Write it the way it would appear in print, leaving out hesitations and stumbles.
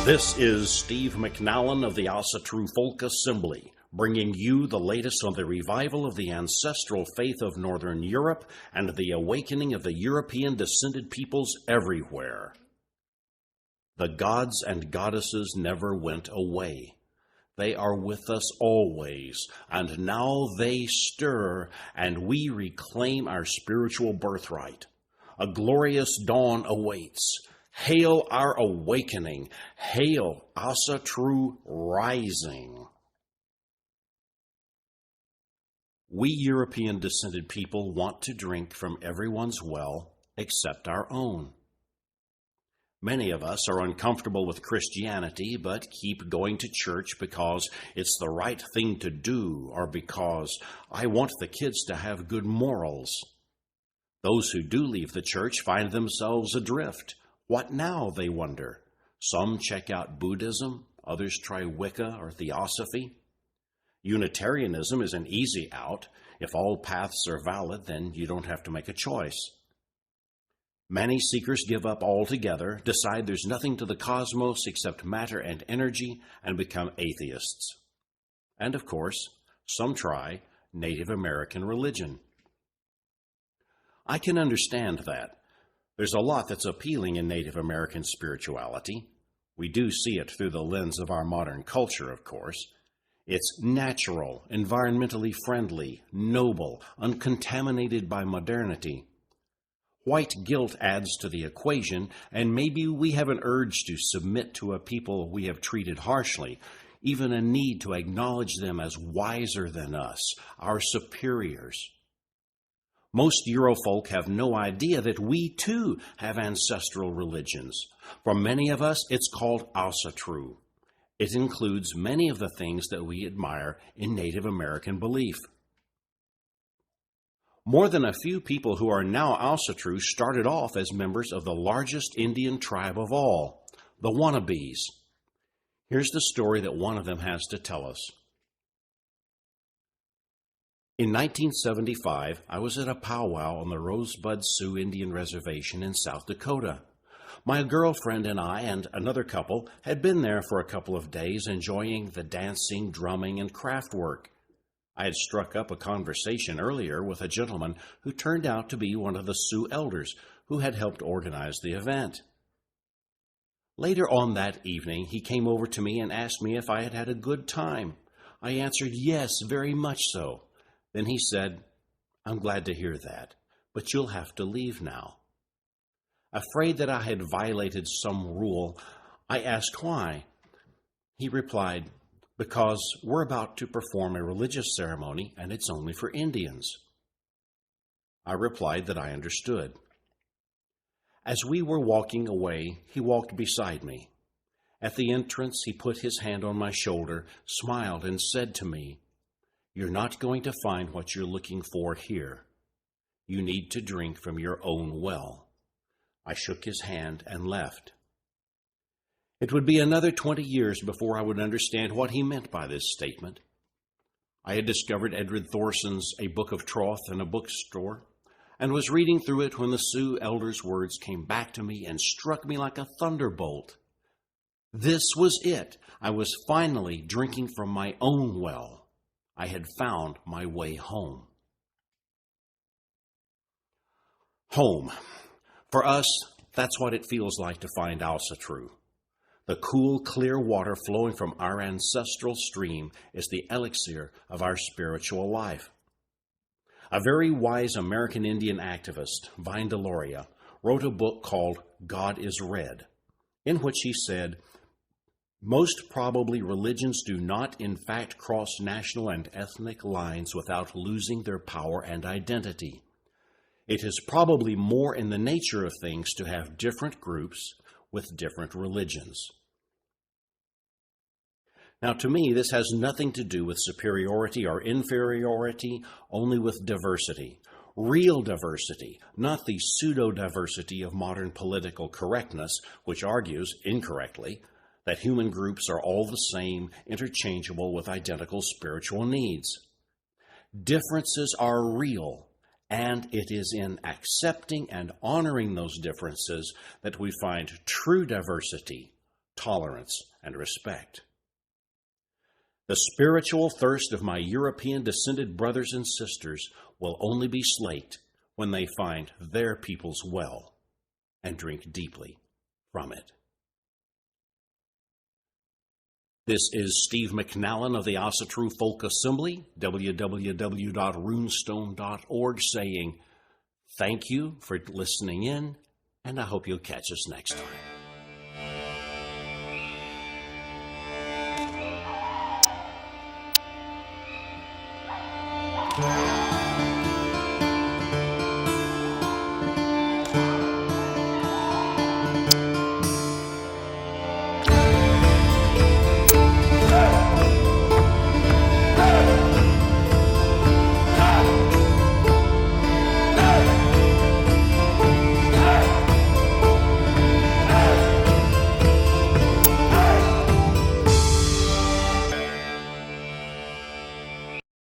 This is Steve McNallen of the Asatru Folk Assembly, bringing you the latest on the revival of the ancestral faith of Northern Europe and the awakening of the European descended peoples everywhere. The gods and goddesses never went away. They are with us always, and now they stir, and we reclaim our spiritual birthright. A glorious dawn awaits. Hail our awakening. Hail Asatru rising. We European descended people want to drink from everyone's well except our own. Many of us are uncomfortable with Christianity, but keep going to church because it's the right thing to do, or because I want the kids to have good morals. Those who do leave the church find themselves adrift. What now, they wonder? Some check out Buddhism, others try Wicca or Theosophy. Unitarianism is an easy out. If all paths are valid, then you don't have to make a choice. Many seekers give up altogether, decide there's nothing to the cosmos except matter and energy, and become atheists. And of course, some try Native American religion. I can understand that. There's a lot that's appealing in Native American spirituality. We do see it through the lens of our modern culture, of course. It's natural, environmentally friendly, noble, uncontaminated by modernity. White guilt adds to the equation, and maybe we have an urge to submit to a people we have treated harshly, even a need to acknowledge them as wiser than us, our superiors. Most Eurofolk have no idea that we too have ancestral religions. For many of us, it's called Asatru. It includes many of the things that we admire in Native American belief. More than a few people who are now Asatru started off as members of the largest Indian tribe of all, the Wannabes. Here's the story that one of them has to tell us. In 1975, I was at a powwow on the Rosebud Sioux Indian Reservation in South Dakota. My girlfriend and I and another couple had been there for a couple of days enjoying the dancing, drumming, and craft work. I had struck up a conversation earlier with a gentleman who turned out to be one of the Sioux elders who had helped organize the event. Later on that evening, he came over to me and asked me if I had had a good time. I answered, yes, very much so. Then he said, I'm glad to hear that, but you'll have to leave now. Afraid that I had violated some rule, I asked why. He replied, because we're about to perform a religious ceremony and it's only for Indians. I replied that I understood. As we were walking away, he walked beside me. At the entrance, he put his hand on my shoulder, smiled, and said to me, You're not going to find what you're looking for here. You need to drink from your own well. I shook his hand and left. It would be another 20 years before I would understand what he meant by this statement. I had discovered Edred Thorson's A Book of Troth in a bookstore and was reading through it when the Sioux elder's words came back to me and struck me like a thunderbolt. This was it. I was finally drinking from my own well. I had found my way home. Home. For us, that's what it feels like to find Asatru. The cool, clear water flowing from our ancestral stream is the elixir of our spiritual life. A very wise American Indian activist, Vine Deloria, wrote a book called God is Red, in which he said, most probably religions do not in fact cross national and ethnic lines without losing their power and identity. It is probably more in the nature of things to have different groups with different religions. Now, to me, this has nothing to do with superiority or inferiority, only with diversity. Real diversity, not the pseudo-diversity of modern political correctness, which argues, incorrectly, that human groups are all the same, interchangeable with identical spiritual needs. Differences are real, and it is in accepting and honoring those differences that we find true diversity, tolerance, and respect. The spiritual thirst of my European-descended brothers and sisters will only be slaked when they find their people's well and drink deeply from it. This is Steve McNallen of the Asatru Folk Assembly, www.runestone.org, saying thank you for listening in, and I hope you'll catch us next time.